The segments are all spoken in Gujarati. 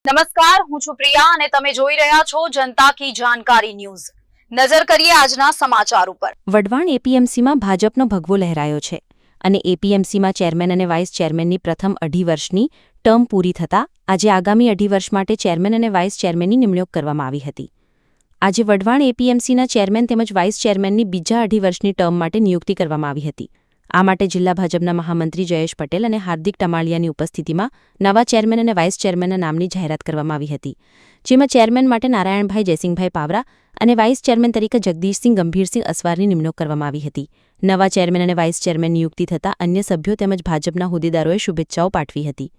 નમસ્કાર, હું છું પ્રિયા અને તમે જોઈ રહ્યા છો જનતા કી જાણકારી ન્યૂઝ। નજર કરીએ આજના સમાચાર ઉપર। વઢવાણ એપીએમસીમાં ભાજપનો ભગવો લહેરાયો છે અને એપીએમસીમાં ચેરમેન અને વાઇસ ચેરમેનની પ્રથમ 2.5 વર્ષની ટર્મ પૂરી થતાં આજે આગામી 2.5 વર્ષ માટે ચેરમેન અને વાઇસ ચેરમેનની નિમણૂક કરવામાં આવી હતી। આજે વઢવાણ એપીએમસીના ચેરમેન તેમજ વાઇસ ચેરમેનની બીજા 2.5 વર્ષની ટર્મ માટે નિયુક્તિ કરવામાં આવી હતી। આ માટે જિલ્લા ભાજપના મહામંત્રી જયેશ પટેલ અને હાર્દિક ટમાળિયાની ઉપસ્થિતિમાં નવા ચેરમેન અને વાઇસ ચેરમેનના નામની જાહેરાત કરવામાં આવી હતી, જેમાં ચેરમેન માટે નારાયણભાઈ જયસિંહભાઈ પાવરા અને વાઇસ ચેરમેન તરીકે જગદીશસિંહ ગંભીરસિંહ અસવારની નિમણૂક કરવામાં આવી હતી। નવા ચેરમેન અને વાઇસ ચેરમેન નિયુક્તિ થતાં અન્ય સભ્યો તેમજ ભાજપના હોદ્દેદારોએ શુભેચ્છાઓ પાઠવી હતી।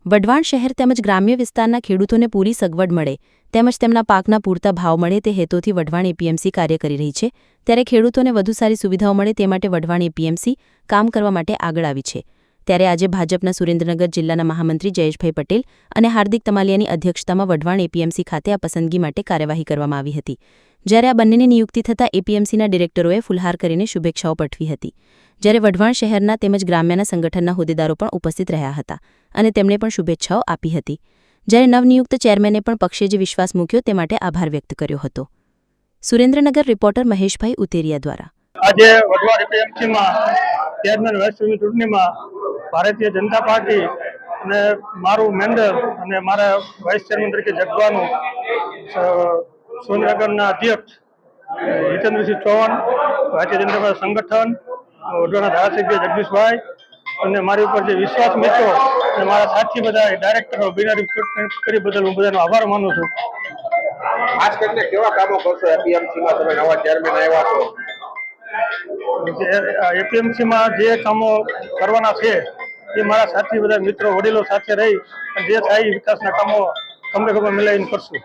વઢવાણ શહેર તેમજ ગ્રામ્ય વિસ્તારના ખેડૂતોને પૂરી સગવડ મળે તેમજ તેમના પાકના પૂરતા ભાવ મળે તે હેતુથી વઢવાણ એપીએમસી કાર્ય કરી રહી છે, ત્યારે ખેડૂતોને વધુ સારી સુવિધાઓ મળે તે માટે વઢવાણ એપીએમસી કામ કરવા માટે આગળ આવી છે। ત્યારે આજે ભાજપના સુરેન્દ્રનગર જિલ્લાના મહામંત્રી જયેશભાઈ પટેલ અને હાર્દિક ટમાલિયાની અધ્યક્ષતામાં વઢવાણ એપીએમસી ખાતે આ પસંદગી માટે કાર્યવાહી કરવામાં આવી હતી, જ્યારે આ બંનેની નિયુક્તિ થતાં એપીએમસીના ડિરેક્ટરોએ ફુલહાર કરીને શુભેચ્છાઓ પાઠવી હતી, જ્યારે વઢવાણ શહેરના તેમજ ગ્રામ્યના સંગઠનના હોદ્દેદારો પણ ઉપસ્થિત રહ્યા હતા અને તેમણે પણ શુભેચ્છાઓ આપી હતી, જ્યારે નવનિયુક્ત ચેરમેને પણ પક્ષે જે વિશ્વાસ મૂક્યો તે માટે આભાર વ્યક્ત કર્યો હતો। સુરેન્દ્રનગર રિપોર્ટર મહેશભાઈ ઉતેરિયા દ્વારા। આજે વઢવાણ એપીએમસીમાં ચેરમેન વાઇસ ચેરમેન ચૂંટણીમાં ભારતીય જનતા પાર્ટી અને મારું મેન્ડલ અને મારા વાઇસ ચેરમેન તરીકે જગવાનું સુરેન્દ્રનગરના અધ્યક્ષ હિતેન્દ્રસિંહ ચૌહાણ, ભારતીય જનતા પાર્ટી સંગઠન, વઢવાણના ધારાસભ્ય જગદીશભાઈ અને મારી ઉપર જે વિશ્વાસ મૂક્યો અને મારા સાથી બધા ડાયરેક્ટરો બિનહરીફ ચૂંટણી કરી બદલ હું બધાનો આભાર માનું છું। ખાસ કરીને કેવા કામો કરશો એપીએમસીમાં? તમે નવા ચેરમેન આવ્યા છો, એપીએમસીમાં જે કામો કરવાના છે એ મારા સાથી બધા મિત્રો વડીલો સાથે રહી જે થાય વિકાસના કામો તમને ખબર મિલાવીને કરશું।